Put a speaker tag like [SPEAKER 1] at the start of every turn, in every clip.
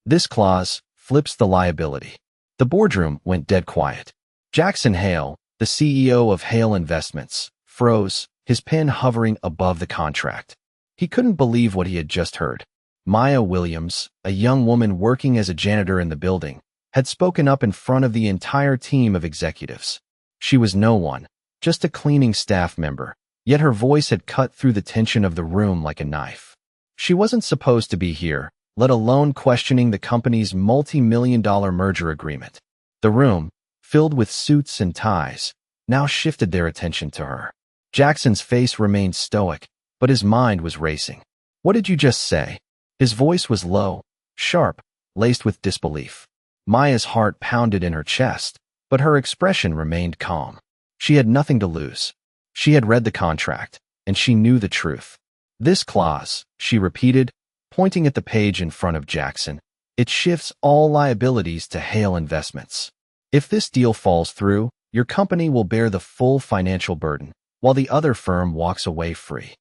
[SPEAKER 1] This clause flips the liability. The boardroom went dead quiet. Jackson Hale, the CEO of Hale Investments, froze, his pen hovering above the contract. He couldn't believe what he had just heard. Maya Williams, a young woman working as a janitor in the building, had spoken up in front of the entire team of executives. She was no one, just a cleaning staff member, yet her voice had cut through the tension of the room like a knife. She wasn't supposed to be here, let alone questioning the company's multi-million-dollar merger agreement. The room, filled with suits and ties, now shifted their attention to her. Jackson's face remained stoic, but his mind was racing. "What did you just say?" His voice was low, sharp, laced with disbelief. Maya's heart pounded in her chest, but her expression remained calm. She had nothing to lose. She had read the contract, and she knew the truth. "This clause," she repeated, pointing at the page in front of Jackson, "it shifts all liabilities to Hale Investments. If this deal falls through, your company will bear the full financial burden, while the other firm walks away free."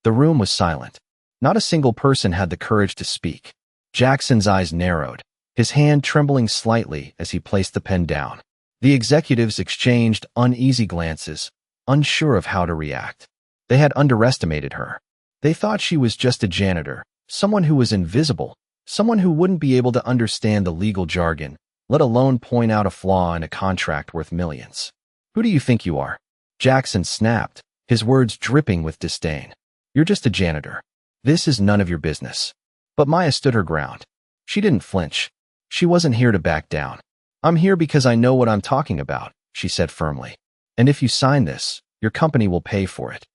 [SPEAKER 1] The room was silent. Not a single person had the courage to speak. Jackson's eyes narrowed, his hand trembling slightly as he placed the pen down. The executives exchanged uneasy glances, unsure of how to react. They had underestimated her. They thought she was just a janitor, someone who was invisible, someone who wouldn't be able to understand the legal jargon, let alone point out a flaw in a contract worth millions. "Who do you think you are?" Jackson snapped, his words dripping with disdain. "You're just a janitor. This is none of your business." But Maya stood her ground. She didn't flinch. She wasn't here to back down. "I'm here because I know what I'm talking about," she said firmly. "And if you sign this, your company will pay for it."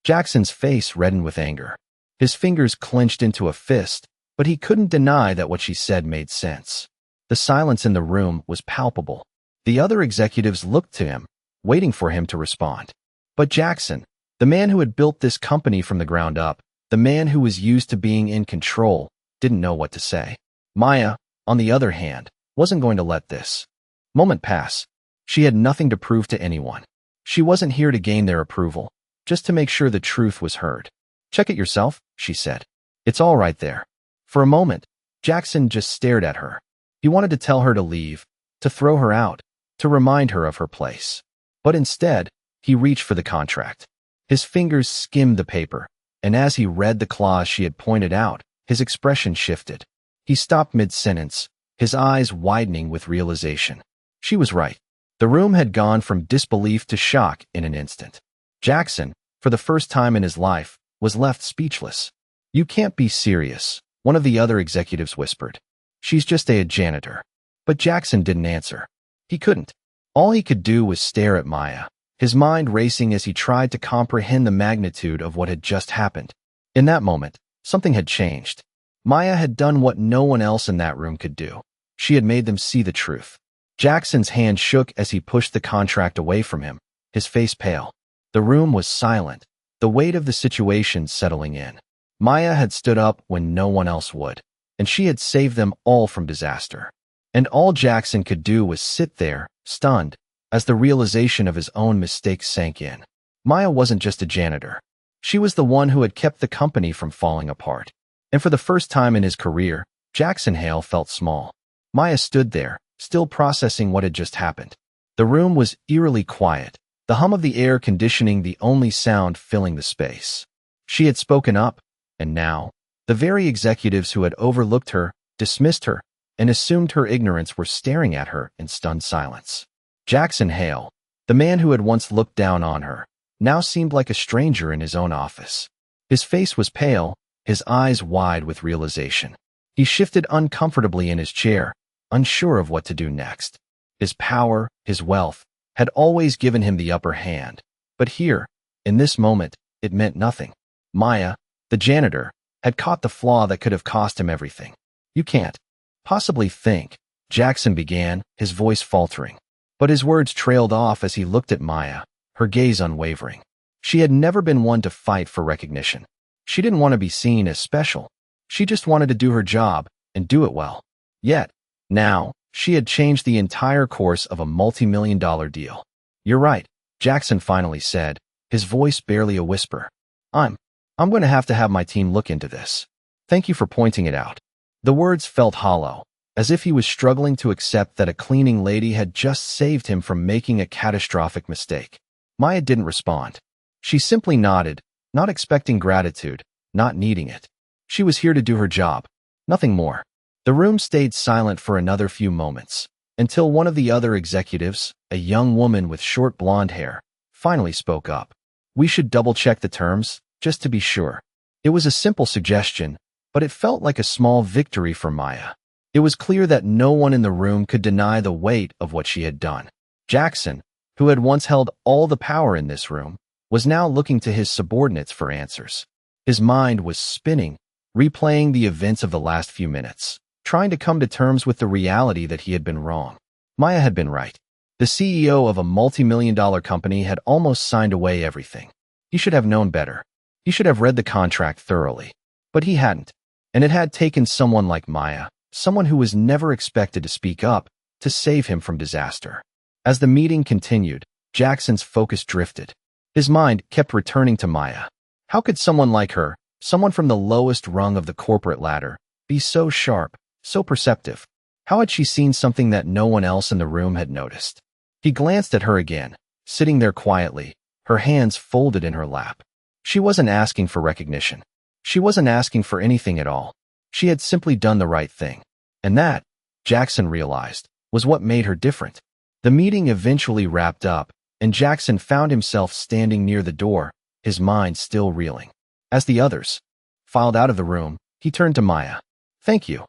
[SPEAKER 1] Jackson's face reddened with anger. His fingers clenched into a fist, but he couldn't deny that what she said made sense. The silence in the room was palpable. The other executives looked to him, waiting for him to respond. But Jackson, the man who had built this company from the ground up, the man who was used to being in control, didn't know what to say. Maya, on the other hand, wasn't going to let this moment pass. She had nothing to prove to anyone. She wasn't here to gain their approval, just to make sure the truth was heard. "Check it yourself," she said. "It's all right there." For a moment, Jackson just stared at her. He wanted to tell her to leave, to throw her out, to remind her of her place. But instead, he reached for the contract. His fingers skimmed the paper, and as he read the clause she had pointed out, his expression shifted. He stopped mid-sentence, his eyes widening with realization. She was right. The room had gone from disbelief to shock in an instant. Jackson, for the first time in his life, was left speechless. "You can't be serious," one of the other executives whispered. "She's just a janitor." But Jackson didn't answer. He couldn't. All he could do was stare at Maya, his mind racing as he tried to comprehend the magnitude of what had just happened. In that moment, something had changed. Maya had done what no one else in that room could do. She had made them see the truth. Jackson's hand shook as he pushed the contract away from him, his face pale. The room was silent, the weight of the situation settling in. Maya had stood up when no one else would, and she had saved them all from disaster. And all Jackson could do was sit there, stunned, as the realization of his own mistake sank in. Maya wasn't just a janitor. She was the one who had kept the company from falling apart. And for the first time in his career, Jackson Hale felt small. Maya stood there, still processing what had just happened. The room was eerily quiet, the hum of the air conditioning the only sound filling the space. She had spoken up, and now, the very executives who had overlooked her, dismissed her, and assumed her ignorance were staring at her in stunned silence. Jackson Hale, the man who had once looked down on her, now seemed like a stranger in his own office. His face was pale, his eyes wide with realization. He shifted uncomfortably in his chair, unsure of what to do next. His power, his wealth, had always given him the upper hand. But here, in this moment, it meant nothing. Maya, the janitor, had caught the flaw that could have cost him everything. "You can't possibly think," Jackson began, his voice faltering. But his words trailed off as he looked at Maya, her gaze unwavering. She had never been one to fight for recognition. She didn't want to be seen as special. She just wanted to do her job, and do it well. Yet, now, she had changed the entire course of a multi-million-dollar deal. "You're right," Jackson finally said, his voice barely a whisper. I'm going to have my team look into this. Thank you for pointing it out." The words felt hollow, as if he was struggling to accept that a cleaning lady had just saved him from making a catastrophic mistake. Maya didn't respond. She simply nodded, not expecting gratitude, not needing it. She was here to do her job, nothing more. The room stayed silent for another few moments, until one of the other executives, a young woman with short blonde hair, finally spoke up. "We should double-check the terms, just to be sure." It was a simple suggestion, but it felt like a small victory for Maya. It was clear that no one in the room could deny the weight of what she had done. Jackson, who had once held all the power in this room, was now looking to his subordinates for answers. His mind was spinning, replaying the events of the last few minutes, trying to come to terms with the reality that he had been wrong. Maya had been right. The CEO of a multi-million-dollar company had almost signed away everything. He should have known better. He should have read the contract thoroughly. But he hadn't, and it had taken someone like Maya, someone who was never expected to speak up, to save him from disaster. As the meeting continued, Jackson's focus drifted. His mind kept returning to Maya. How could someone like her, someone from the lowest rung of the corporate ladder, be so sharp, so perceptive? How had she seen something that no one else in the room had noticed? He glanced at her again, sitting there quietly, her hands folded in her lap. She wasn't asking for recognition. She wasn't asking for anything at all. She had simply done the right thing. And that, Jackson realized, was what made her different. The meeting eventually wrapped up, and Jackson found himself standing near the door, his mind still reeling. As the others filed out of the room, he turned to Maya. "Thank you,"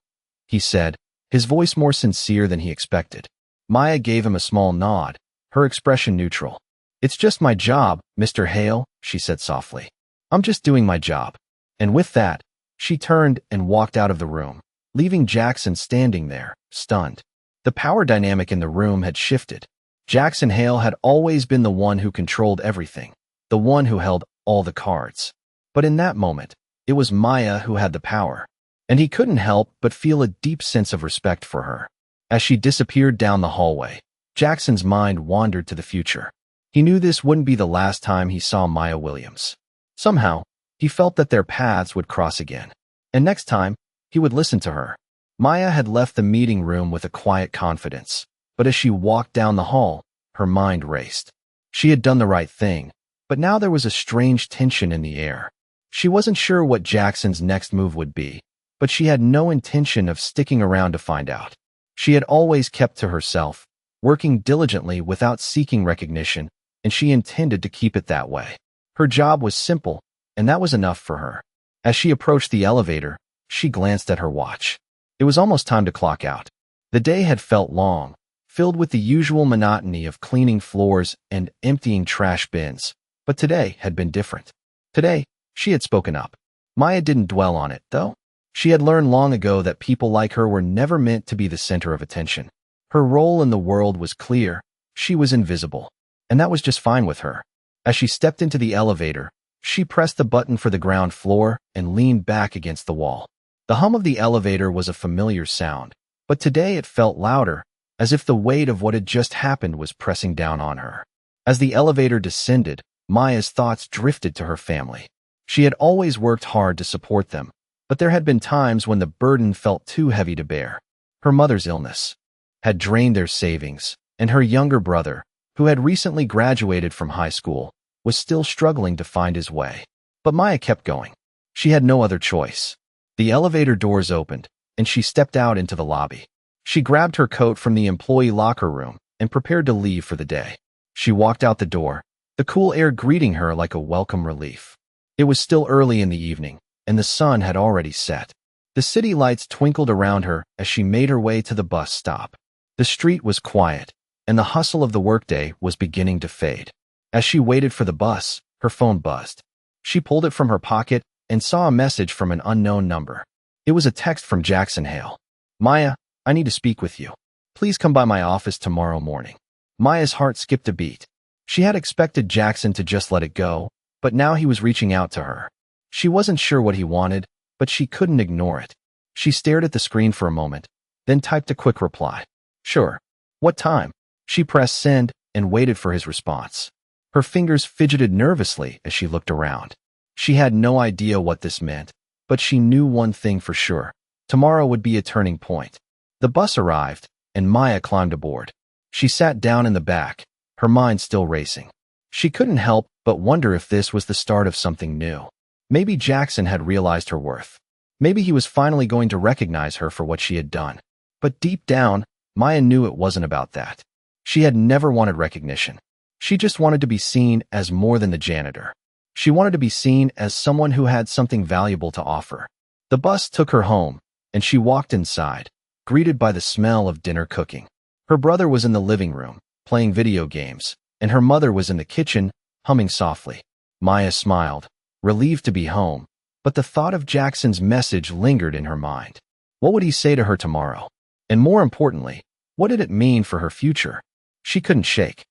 [SPEAKER 1] he said, his voice more sincere than he expected. Maya gave him a small nod, her expression neutral. "It's just my job, Mr. Hale," she said softly. "I'm just doing my job." And with that, she turned and walked out of the room, leaving Jackson standing there, stunned. The power dynamic in the room had shifted. Jackson Hale had always been the one who controlled everything, the one who held all the cards. But in that moment, it was Maya who had the power, and he couldn't help but feel a deep sense of respect for her. As she disappeared down the hallway, Jackson's mind wandered to the future. He knew this wouldn't be the last time he saw Maya Williams. Somehow, he felt that their paths would cross again. And next time, he would listen to her. Maya had left the meeting room with a quiet confidence, but as she walked down the hall, her mind raced. She had done the right thing, but now there was a strange tension in the air. She wasn't sure what Jackson's next move would be, but she had no intention of sticking around to find out. She had always kept to herself, working diligently without seeking recognition, and she intended to keep it that way. Her job was simple, and that was enough for her. As she approached the elevator, she glanced at her watch. It was almost time to clock out. The day had felt long, filled with the usual monotony of cleaning floors and emptying trash bins, but today had been different. Today, she had spoken up. Maya didn't dwell on it, though. She had learned long ago that people like her were never meant to be the center of attention. Her role in the world was clear. She was invisible, and that was just fine with her. As she stepped into the elevator, she pressed the button for the ground floor and leaned back against the wall. The hum of the elevator was a familiar sound, but today it felt louder, as if the weight of what had just happened was pressing down on her. As the elevator descended, Maya's thoughts drifted to her family. She had always worked hard to support them, but there had been times when the burden felt too heavy to bear. Her mother's illness had drained their savings, and her younger brother, who had recently graduated from high school, was still struggling to find his way. But Maya kept going. She had no other choice. The elevator doors opened, and she stepped out into the lobby. She grabbed her coat from the employee locker room and prepared to leave for the day. She walked out the door, the cool air greeting her like a welcome relief. It was still early in the evening, and the sun had already set. The city lights twinkled around her as she made her way to the bus stop. The street was quiet, and the hustle of the workday was beginning to fade. As she waited for the bus, her phone buzzed. She pulled it from her pocket and saw a message from an unknown number. It was a text from Jackson Hale. "Maya, I need to speak with you. Please come by my office tomorrow morning." Maya's heart skipped a beat. She had expected Jackson to just let it go, but now he was reaching out to her. She wasn't sure what he wanted, but she couldn't ignore it. She stared at the screen for a moment, then typed a quick reply. "Sure. What time?" She pressed send and waited for his response. Her fingers fidgeted nervously as she looked around. She had no idea what this meant, but she knew one thing for sure. Tomorrow would be a turning point. The bus arrived, and Maya climbed aboard. She sat down in the back, her mind still racing. She couldn't help but wonder if this was the start of something new. Maybe Jackson had realized her worth. Maybe he was finally going to recognize her for what she had done. But deep down, Maya knew it wasn't about that. She had never wanted recognition. She just wanted to be seen as more than the janitor. She wanted to be seen as someone who had something valuable to offer. The bus took her home, and she walked inside, greeted by the smell of dinner cooking. Her brother was in the living room, playing video games, and her mother was in the kitchen, humming softly. Maya smiled, relieved to be home, but the thought of Jackson's message lingered in her mind. What would he say to her tomorrow? And more importantly, what did it mean for her future? She couldn't shake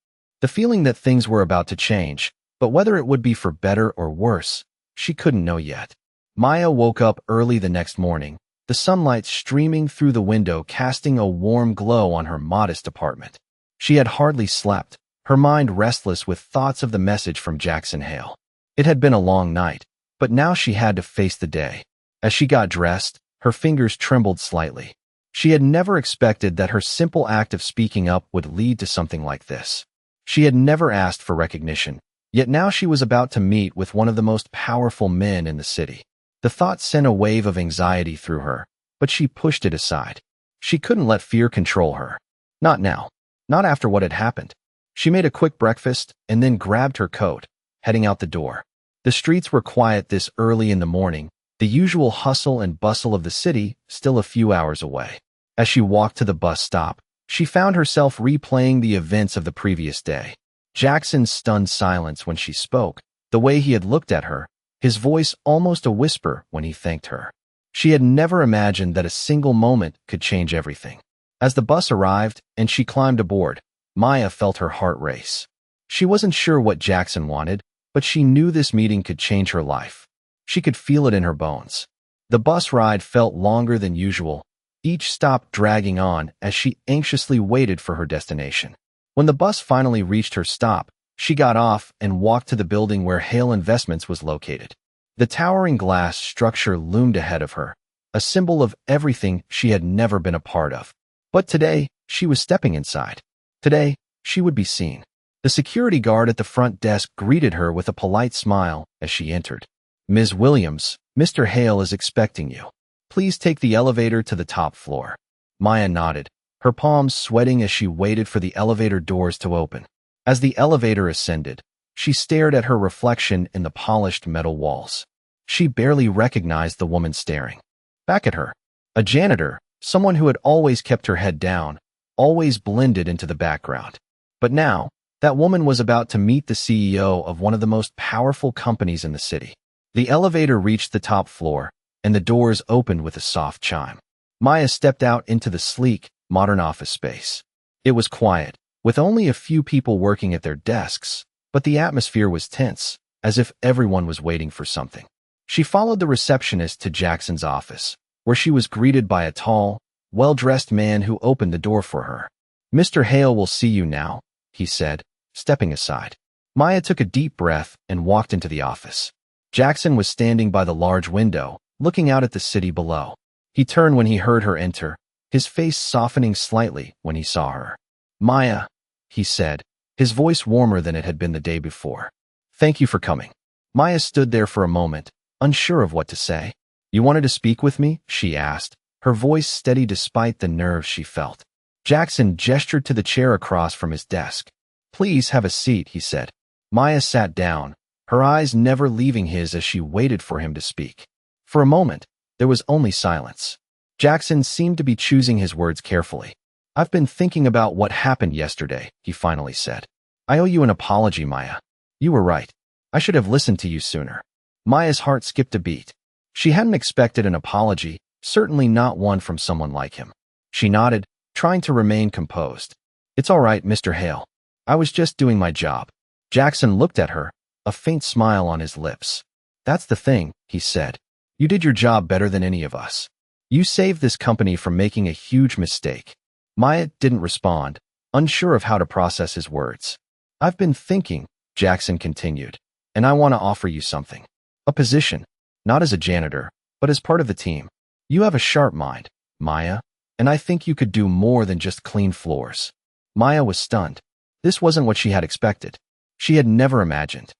[SPEAKER 1] the feeling that things were about to change, but whether it would be for better or worse, she couldn't know yet. Maya woke up early the next morning, the sunlight streaming through the window casting a warm glow on her modest apartment. She had hardly slept, her mind restless with thoughts of the message from Jackson Hale. It had been a long night, but now she had to face the day. As she got dressed, her fingers trembled slightly. She had never expected that her simple act of speaking up would lead to something like this. She had never asked for recognition, yet now she was about to meet with one of the most powerful men in the city. The thought sent a wave of anxiety through her, but she pushed it aside. She couldn't let fear control her. Not now. Not after what had happened. She made a quick breakfast and then grabbed her coat, heading out the door. The streets were quiet this early in the morning, the usual hustle and bustle of the city still a few hours away. As she walked to the bus stop, she found herself replaying the events of the previous day. Jackson's stunned silence when she spoke, the way he had looked at her, his voice almost a whisper when he thanked her. She had never imagined that a single moment could change everything. As the bus arrived and she climbed aboard, Maya felt her heart race. She wasn't sure what Jackson wanted, but she knew this meeting could change her life. She could feel it in her bones. The bus ride felt longer than usual, each stop dragging on as she anxiously waited for her destination. When the bus finally reached her stop, she got off and walked to the building where Hale Investments was located. The towering glass structure loomed ahead of her, a symbol of everything she had never been a part of. But today, she was stepping inside. Today, she would be seen. The security guard at the front desk greeted her with a polite smile as she entered. "Ms. Williams, Mr. Hale is expecting you. Please take the elevator to the top floor." Maya nodded, her palms sweating as she waited for the elevator doors to open. As the elevator ascended, she stared at her reflection in the polished metal walls. She barely recognized the woman staring back at her. A janitor, someone who had always kept her head down, always blended into the background. But now, that woman was about to meet the CEO of one of the most powerful companies in the city. The elevator reached the top floor, and the doors opened with a soft chime. Maya stepped out into the sleek, modern office space. It was quiet, with only a few people working at their desks, but the atmosphere was tense, as if everyone was waiting for something. She followed the receptionist to Jackson's office, where she was greeted by a tall, well-dressed man who opened the door for her. "Mr. Hale will see you now," he said, stepping aside. Maya took a deep breath and walked into the office. Jackson was standing by the large window, looking out at the city below. He turned when he heard her enter, his face softening slightly when he saw her. "Maya," he said, his voice warmer than it had been the day before. "Thank you for coming." Maya stood there for a moment, unsure of what to say. "You wanted to speak with me?" she asked, her voice steady despite the nerves she felt. Jackson gestured to the chair across from his desk. "Please have a seat," he said. Maya sat down, her eyes never leaving his as she waited for him to speak. For a moment, there was only silence. Jackson seemed to be choosing his words carefully. "I've been thinking about what happened yesterday," he finally said. "I owe you an apology, Maya. You were right. I should have listened to you sooner." Maya's heart skipped a beat. She hadn't expected an apology, certainly not one from someone like him. She nodded, trying to remain composed. "It's all right, Mr. Hale. I was just doing my job." Jackson looked at her, a faint smile on his lips. "That's the thing," he said. "You did your job better than any of us. You saved this company from making a huge mistake." Maya didn't respond, unsure of how to process his words. "I've been thinking," Jackson continued, "and I want to offer you something. A position, not as a janitor, but as part of the team. You have a sharp mind, Maya. and I think you could do more than just clean floors." Maya was stunned. This wasn't what she had expected. She had never imagined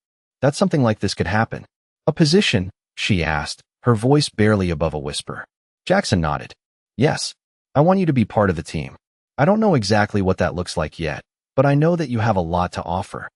[SPEAKER 1] that something like this could happen. "A position?" she asked, her voice barely above a whisper. Jackson nodded. "Yes, I want you to be part of the team. I don't know exactly what that looks like yet, but I know that you have a lot to offer."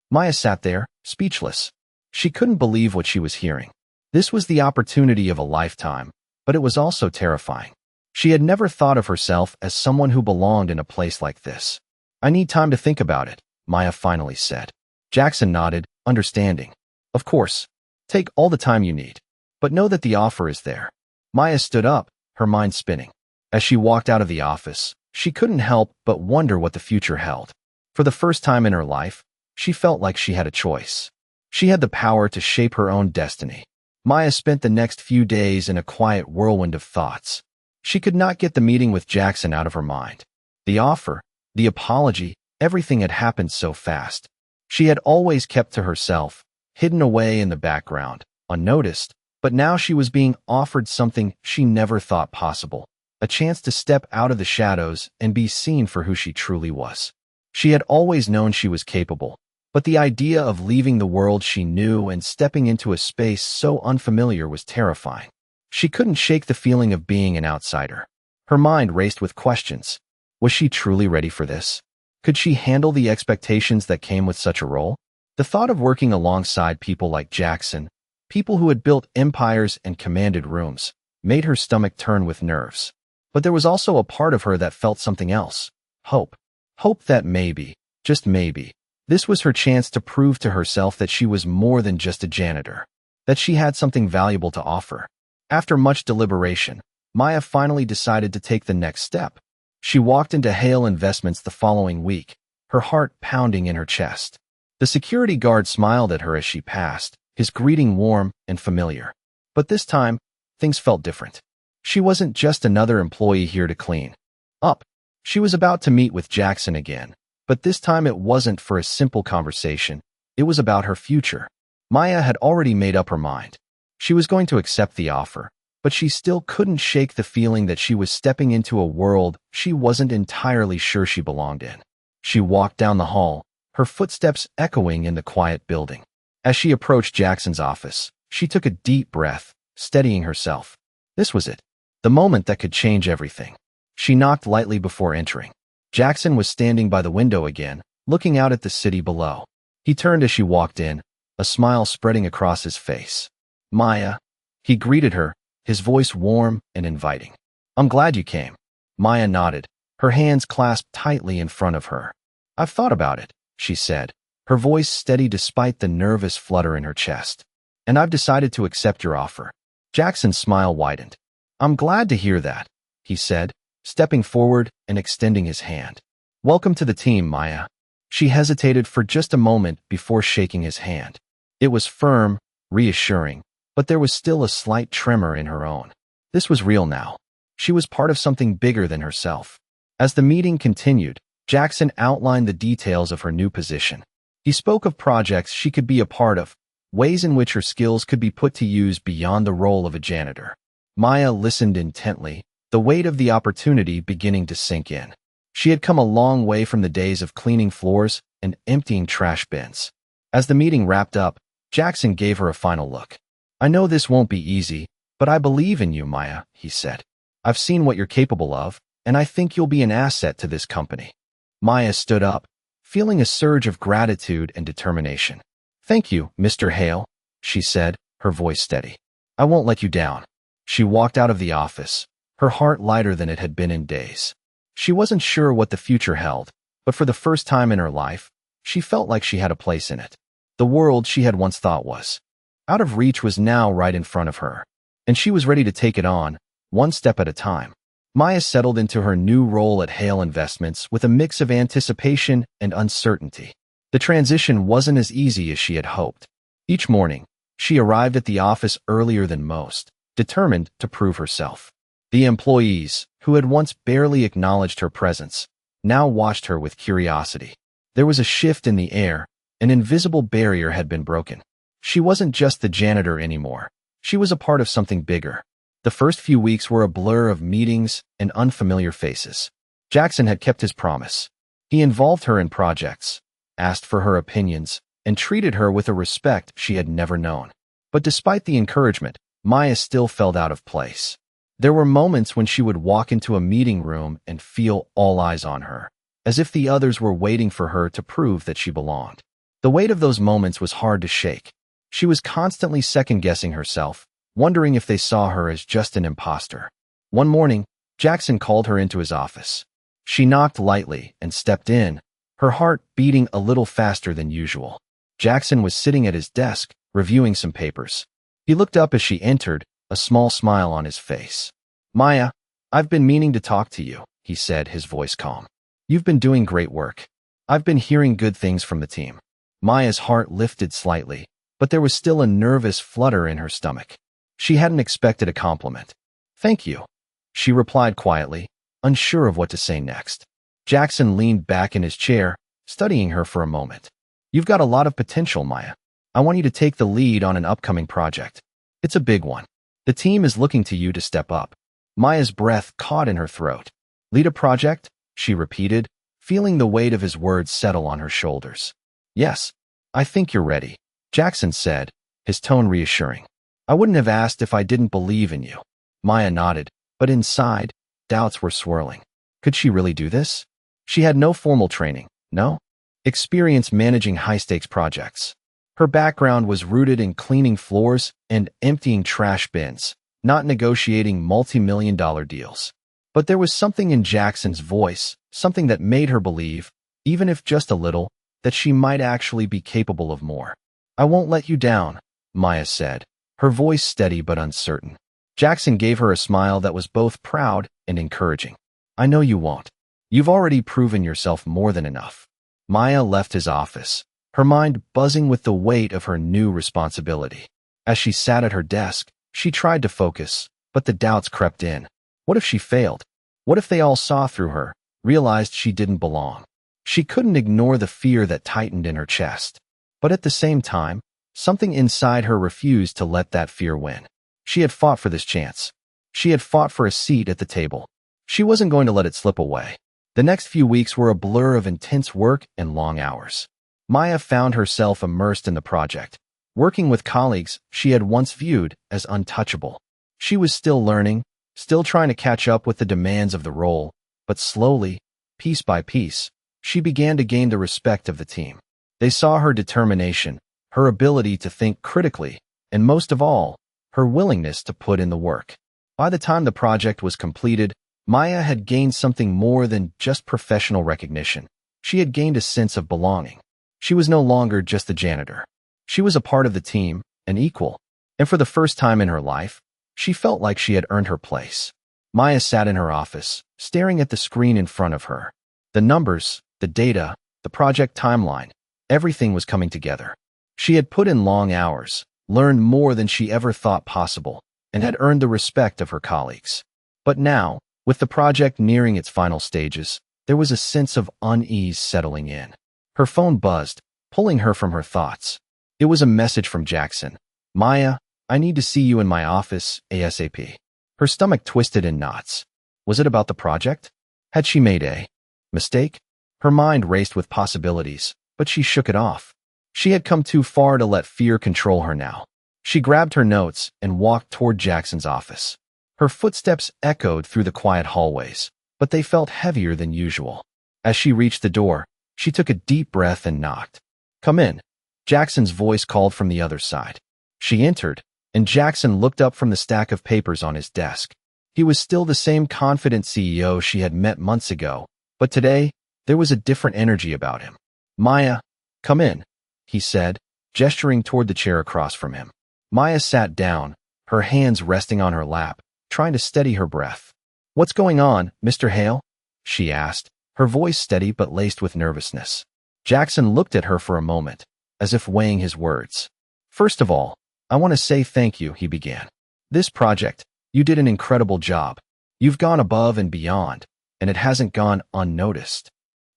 [SPEAKER 1] Maya sat there, speechless. She couldn't believe what she was hearing. This was the opportunity of a lifetime, but it was also terrifying. She had never thought of herself as someone who belonged in a place like this. "I need time to think about it," Maya finally said. Jackson nodded, understanding. "Of course. Take all the time you need. But know that the offer is there." Maya stood up, her mind spinning. As she walked out of the office, she couldn't help but wonder what the future held. For the first time in her life, she felt like she had a choice. She had the power to shape her own destiny. Maya spent the next few days in a quiet whirlwind of thoughts. She could not get the meeting with Jackson out of her mind. The offer, the apology, everything had happened so fast. She had always kept to herself, hidden away in the background, unnoticed, but now she was being offered something she never thought possible, a chance to step out of the shadows and be seen for who she truly was. She had always known she was capable, but the idea of leaving the world she knew and stepping into a space so unfamiliar was terrifying. She couldn't shake the feeling of being an outsider. Her mind raced with questions. Was she truly ready for this? Could she handle the expectations that came with such a role? The thought of working alongside people like Jackson, people who had built empires and commanded rooms, made her stomach turn with nerves. But there was also a part of her that felt something else. Hope. Hope that maybe, just maybe, this was her chance to prove to herself that she was more than just a janitor, that she had something valuable to offer. After much deliberation, Maya finally decided to take the next step. She walked into Hale Investments the following week, her heart pounding in her chest. The security guard smiled at her as she passed, his greeting warm and familiar. But this time, things felt different. She wasn't just another employee here to clean up. She was about to meet with Jackson again, but this time it wasn't for a simple conversation. It was about her future. Maya had already made up her mind. She was going to accept the offer, but she still couldn't shake the feeling that she was stepping into a world she wasn't entirely sure she belonged in. She walked down the hall, her footsteps echoing in the quiet building. As she approached Jackson's office, she took a deep breath, steadying herself. This was it, the moment that could change everything. She knocked lightly before entering. Jackson was standing by the window again, looking out at the city below. He turned as she walked in, a smile spreading across his face. "Maya," he greeted her, his voice warm and inviting. "I'm glad you came." Maya nodded, her hands clasped tightly in front of her. "I've thought about it," she said, her voice steady despite the nervous flutter in her chest. "And I've decided to accept your offer." Jackson's smile widened. "I'm glad to hear that," he said, stepping forward and extending his hand. "Welcome to the team, Maya." She hesitated for just a moment before shaking his hand. It was firm, reassuring, but there was still a slight tremor in her own. This was real now. She was part of something bigger than herself. As the meeting continued, Jackson outlined the details of her new position. He spoke of projects she could be a part of, ways in which her skills could be put to use beyond the role of a janitor. Maya listened intently, the weight of the opportunity beginning to sink in. She had come a long way from the days of cleaning floors and emptying trash bins. As the meeting wrapped up, Jackson gave her a final look. "I know this won't be easy, but I believe in you, Maya," he said. "I've seen what you're capable of, and I think you'll be an asset to this company." Maya stood up, feeling a surge of gratitude and determination. "Thank you, Mr. Hale," she said, her voice steady. "I won't let you down." She walked out of the office, her heart lighter than it had been in days. She wasn't sure what the future held, but for the first time in her life, she felt like she had a place in it. The world she had once thought was out of reach was now right in front of her, and she was ready to take it on, one step at a time. Maya settled into her new role at Hale Investments with a mix of anticipation and uncertainty. The transition wasn't as easy as she had hoped. Each morning, she arrived at the office earlier than most, determined to prove herself. The employees, who had once barely acknowledged her presence, now watched her with curiosity. There was a shift in the air, an invisible barrier had been broken. She wasn't just the janitor anymore. She was a part of something bigger. The first few weeks were a blur of meetings and unfamiliar faces. Jackson had kept his promise. He involved her in projects, asked for her opinions, and treated her with a respect she had never known. But despite the encouragement, Maya still felt out of place. There were moments when she would walk into a meeting room and feel all eyes on her, as if the others were waiting for her to prove that she belonged. The weight of those moments was hard to shake. She was constantly second-guessing herself, wondering if they saw her as just an imposter. One morning, Jackson called her into his office. She knocked lightly and stepped in, her heart beating a little faster than usual. Jackson was sitting at his desk, reviewing some papers. He looked up as she entered, a small smile on his face. "Maya, I've been meaning to talk to you," he said, his voice calm. "You've been doing great work. I've been hearing good things from the team." Maya's heart lifted slightly, but there was still a nervous flutter in her stomach. She hadn't expected a compliment. "Thank you," she replied quietly, unsure of what to say next. Jackson leaned back in his chair, studying her for a moment. "You've got a lot of potential, Maya. I want you to take the lead on an upcoming project. It's a big one. The team is looking to you to step up." Maya's breath caught in her throat. "Lead a project?" she repeated, feeling the weight of his words settle on her shoulders. "Yes, I think you're ready," Jackson said, his tone reassuring. "I wouldn't have asked if I didn't believe in you." Maya nodded, but inside, doubts were swirling. Could she really do this? She had no formal training, no experience managing high-stakes projects. Her background was rooted in cleaning floors and emptying trash bins, not negotiating multi-million-dollar deals. But there was something in Jackson's voice, something that made her believe, even if just a little, that she might actually be capable of more. "I won't let you down," Maya said, her voice steady but uncertain. Jackson gave her a smile that was both proud and encouraging. "I know you won't. You've already proven yourself more than enough." Maya left his office, her mind buzzing with the weight of her new responsibility. As she sat at her desk, she tried to focus, but the doubts crept in. What if she failed? What if they all saw through her, realized she didn't belong? She couldn't ignore the fear that tightened in her chest. But at the same time, something inside her refused to let that fear win. She had fought for this chance. She had fought for a seat at the table. She wasn't going to let it slip away. The next few weeks were a blur of intense work and long hours. Maya found herself immersed in the project, working with colleagues she had once viewed as untouchable. She was still learning, still trying to catch up with the demands of the role, but slowly, piece by piece, she began to gain the respect of the team. They saw her determination, her ability to think critically, and most of all, her willingness to put in the work. By the time the project was completed, Maya had gained something more than just professional recognition. She had gained a sense of belonging. She was no longer just the janitor. She was a part of the team, an equal. And for the first time in her life, she felt like she had earned her place. Maya sat in her office, staring at the screen in front of her. The numbers, the data, the project timeline, everything was coming together. She had put in long hours, learned more than she ever thought possible, and had earned the respect of her colleagues. But now, with the project nearing its final stages, there was a sense of unease settling in. Her phone buzzed, pulling her from her thoughts. It was a message from Jackson. "Maya, I need to see you in my office, ASAP." Her stomach twisted in knots. Was it about the project? Had she made a mistake? Her mind raced with possibilities, but she shook it off. She had come too far to let fear control her now. She grabbed her notes and walked toward Jackson's office. Her footsteps echoed through the quiet hallways, but they felt heavier than usual. As she reached the door, she took a deep breath and knocked. "Come in," Jackson's voice called from the other side. She entered, and Jackson looked up from the stack of papers on his desk. He was still the same confident CEO she had met months ago, but today, there was a different energy about him. "Maya, come in," he said, gesturing toward the chair across from him. Maya sat down, her hands resting on her lap, trying to steady her breath. "What's going on, Mr. Hale?" she asked, her voice steady but laced with nervousness. Jackson looked at her for a moment, as if weighing his words. "First of all, I want to say thank you," he began. "This project, you did an incredible job. You've gone above and beyond, and it hasn't gone unnoticed."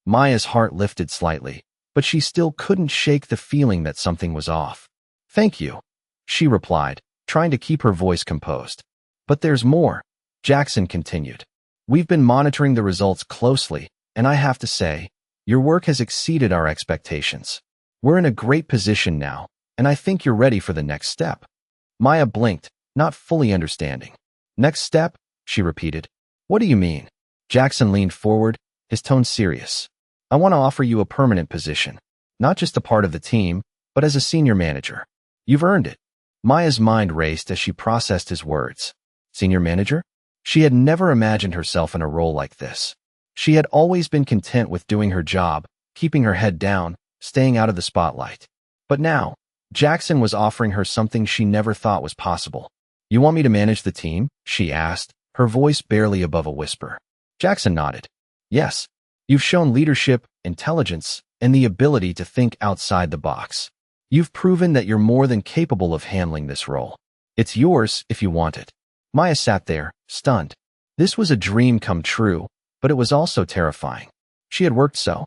[SPEAKER 1] Maya's heart lifted slightly, but she still couldn't shake the feeling that something was off. "Thank you," she replied, trying to keep her voice composed. But there's more, Jackson continued. We've been monitoring the results closely, and I have to say, your work has exceeded our expectations. We're in a great position now, and I think you're ready for the next step. Maya blinked, not fully understanding. Next step? She repeated. What do you mean? Jackson leaned forward, his tone serious. I want to offer you a permanent position, not just a part of the team, but as a senior manager. You've earned it. Maya's mind raced as she processed his words. Senior manager? She had never imagined herself in a role like this. She had always been content with doing her job, keeping her head down, staying out of the spotlight. But now, Jackson was offering her something she never thought was possible. You want me to manage the team? She asked, her voice barely above a whisper. Jackson nodded. Yes, you've shown leadership, intelligence, and the ability to think outside the box. You've proven that you're more than capable of handling this role. It's yours if you want it. Maya sat there, stunned. This was a dream come true, but it was also terrifying. She had worked so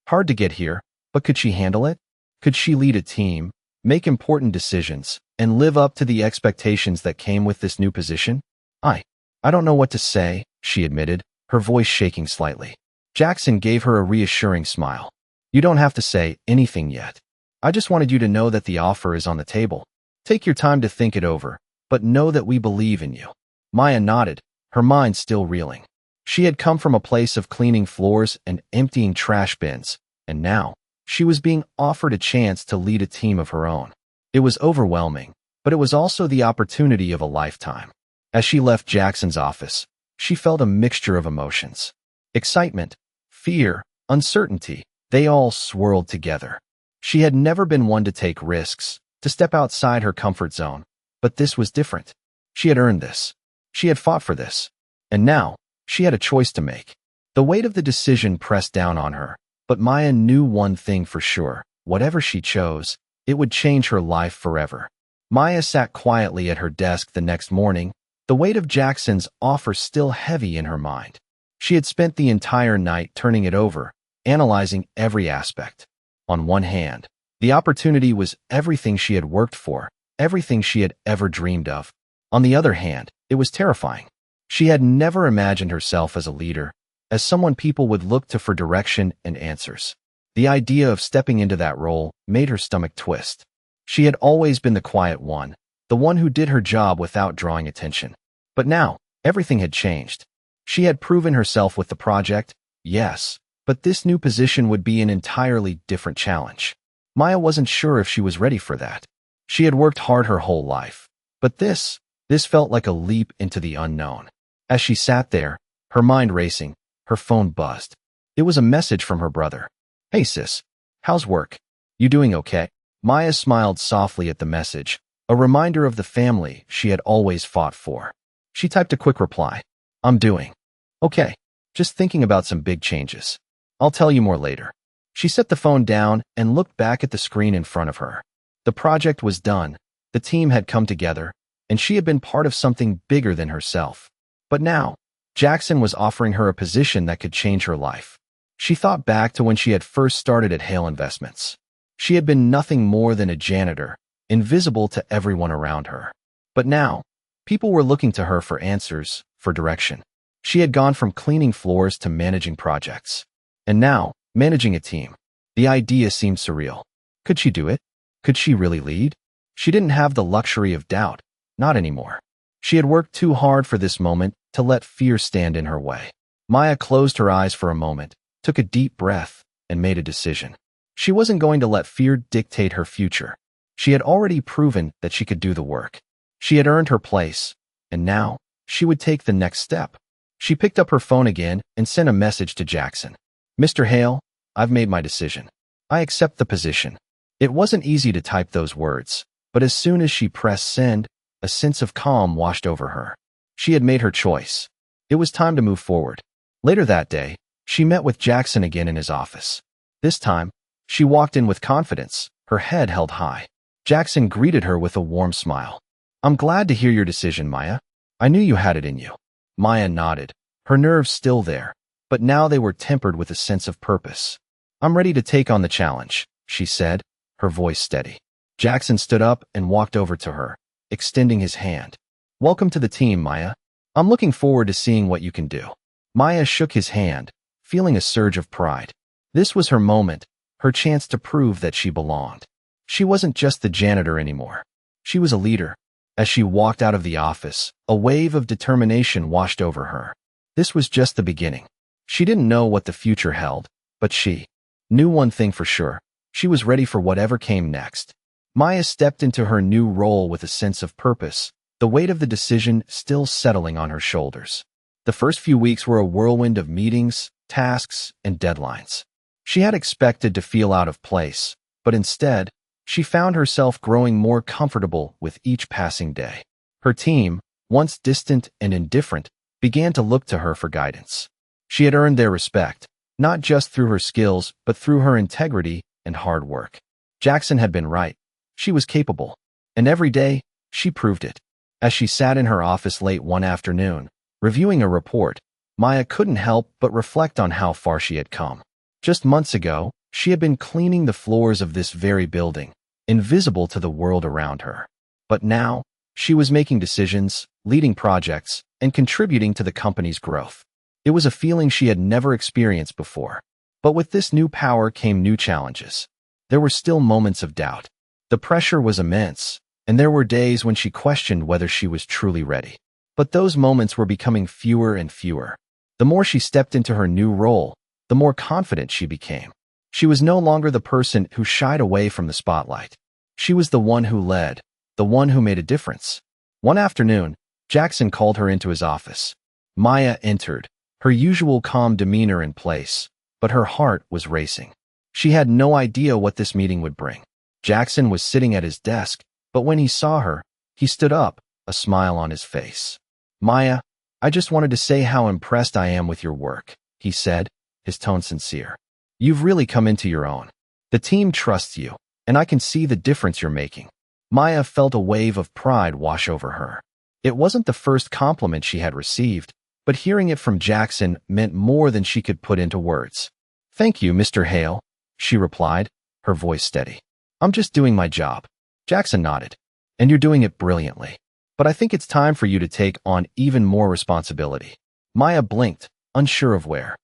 [SPEAKER 1] hard to get here, but could she handle it? Could she lead a team, make important decisions, and live up to the expectations that came with this new position? I don't know what to say, she admitted, her voice shaking slightly. Jackson gave her a reassuring smile. You don't have to say anything yet. I just wanted you to know that the offer is on the table. Take your time to think it over, but know that we believe in you. Maya nodded, her mind still reeling. She had come from a place of cleaning floors and emptying trash bins, and now, she was being offered a chance to lead a team of her own. It was overwhelming, but it was also the opportunity of a lifetime. As she left Jackson's office, she felt a mixture of emotions. Excitement, fear, uncertainty, they all swirled together. She had never been one to take risks, to step outside her comfort zone, but this was different. She had earned this. She had fought for this. And now, she had a choice to make. The weight of the decision pressed down on her, but Maya knew one thing for sure. Whatever she chose, it would change her life forever. Maya sat quietly at her desk the next morning, the weight of Jackson's offer still heavy in her mind. She had spent the entire night turning it over, analyzing every aspect. On one hand, the opportunity was everything she had worked for, everything she had ever dreamed of. On the other hand, it was terrifying. She had never imagined herself as a leader, as someone people would look to for direction and answers. The idea of stepping into that role made her stomach twist. She had always been the quiet one, the one who did her job without drawing attention. But now, everything had changed. She had proven herself with the project, yes, but this new position would be an entirely different challenge. Maya wasn't sure if she was ready for that. She had worked hard her whole life, but this felt like a leap into the unknown. As she sat there, her mind racing, her phone buzzed. It was a message from her brother. Hey sis, how's work? You doing okay? Maya smiled softly at the message, a reminder of the family she had always fought for. She typed a quick reply. I'm doing okay. Just thinking about some big changes. I'll tell you more later. She set the phone down and looked back at the screen in front of her. The project was done, the team had come together, and she had been part of something bigger than herself. But now, Jackson was offering her a position that could change her life. She thought back to when she had first started at Hale Investments. She had been nothing more than a janitor, invisible to everyone around her. But now, people were looking to her for answers, for direction. She had gone from cleaning floors to managing projects. And now, managing a team. The idea seemed surreal. Could she do it? Could she really lead? She didn't have the luxury of doubt, not anymore. She had worked too hard for this moment to let fear stand in her way. Maya closed her eyes for a moment, took a deep breath, and made a decision. She wasn't going to let fear dictate her future. She had already proven that she could do the work. She had earned her place, and now, she would take the next step. She picked up her phone again and sent a message to Jackson. Mr. Hale, I've made my decision. I accept the position. It wasn't easy to type those words, but as soon as she pressed send, a sense of calm washed over her. She had made her choice. It was time to move forward. Later that day, she met with Jackson again in his office. This time, she walked in with confidence, her head held high. Jackson greeted her with a warm smile. I'm glad to hear your decision, Maya. I knew you had it in you. Maya nodded, her nerves still there, but now they were tempered with a sense of purpose. I'm ready to take on the challenge, she said, her voice steady. Jackson stood up and walked over to her, extending his hand. Welcome to the team, Maya. I'm looking forward to seeing what you can do. Maya shook his hand, feeling a surge of pride. This was her moment, her chance to prove that she belonged. She wasn't just the janitor anymore. She was a leader. As she walked out of the office, a wave of determination washed over her. This was just the beginning. She didn't know what the future held, but she knew one thing for sure. She was ready for whatever came next. Maya stepped into her new role with a sense of purpose, the weight of the decision still settling on her shoulders. The first few weeks were a whirlwind of meetings, tasks, and deadlines. She had expected to feel out of place, but instead, she found herself growing more comfortable with each passing day. Her team, once distant and indifferent, began to look to her for guidance. She had earned their respect, not just through her skills, but through her integrity and hard work. Jackson had been right. She was capable. And every day, she proved it. As she sat in her office late one afternoon, reviewing a report, Maya couldn't help but reflect on how far she had come. Just months ago, she had been cleaning the floors of this very building, invisible to the world around her. But now, she was making decisions, leading projects, and contributing to the company's growth. It was a feeling she had never experienced before. But with this new power came new challenges. There were still moments of doubt. The pressure was immense, and there were days when she questioned whether she was truly ready. But those moments were becoming fewer and fewer. The more she stepped into her new role, the more confident she became. She was no longer the person who shied away from the spotlight. She was the one who led, the one who made a difference. One afternoon, Jackson called her into his office. Maya entered, her usual calm demeanor in place, but her heart was racing. She had no idea what this meeting would bring. Jackson was sitting at his desk, but when he saw her, he stood up, a smile on his face. "Maya, I just wanted to say how impressed I am with your work," he said, his tone sincere. "You've really come into your own. The team trusts you, and I can see the difference you're making." Maya felt a wave of pride wash over her. It wasn't the first compliment she had received, but hearing it from Jackson meant more than she could put into words. "Thank you, Mr. Hale," she replied, her voice steady. "I'm just doing my job." Jackson nodded. "And you're doing it brilliantly. But I think it's time for you to take on even more responsibility." Maya blinked, unsure of where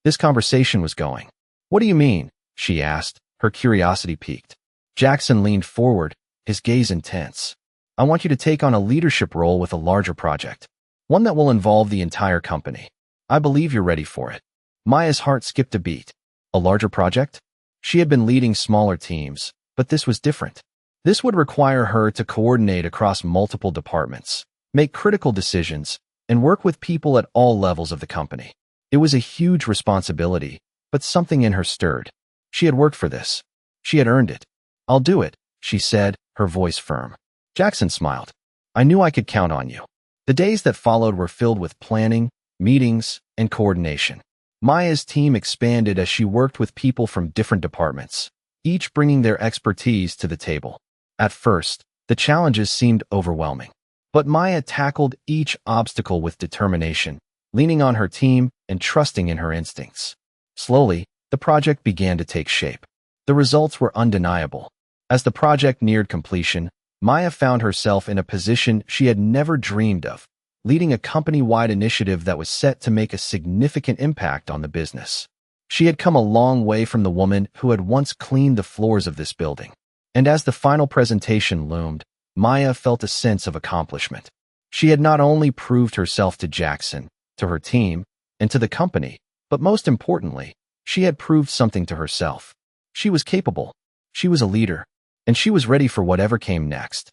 [SPEAKER 1] this conversation was going. "What do you mean?" she asked, her curiosity piqued. Jackson leaned forward, his gaze intense. "I want you to take on a leadership role with a larger project, one that will involve the entire company. I believe you're ready for it." Maya's heart skipped a beat. A larger project? She had been leading smaller teams, but this was different. This would require her to coordinate across multiple departments, make critical decisions, and work with people at all levels of the company. It was a huge responsibility, but something in her stirred. She had worked for this. She had earned it. "I'll do it," she said, her voice firm. Jackson smiled. "I knew I could count on you." The days that followed were filled with planning, meetings, and coordination. Maya's team expanded as she worked with people from different departments, each bringing their expertise to the table. At first, the challenges seemed overwhelming. But Maya tackled each obstacle with determination, leaning on her team and trusting in her instincts. Slowly, the project began to take shape. The results were undeniable. As the project neared completion, Maya found herself in a position she had never dreamed of, leading a company-wide initiative that was set to make a significant impact on the business. She had come a long way from the woman who had once cleaned the floors of this building. And as the final presentation loomed, Maya felt a sense of accomplishment. She had not only proved herself to Jackson, to her team, and to the company, but most importantly, she had proved something to herself. She was capable, she was a leader, and she was ready for whatever came next.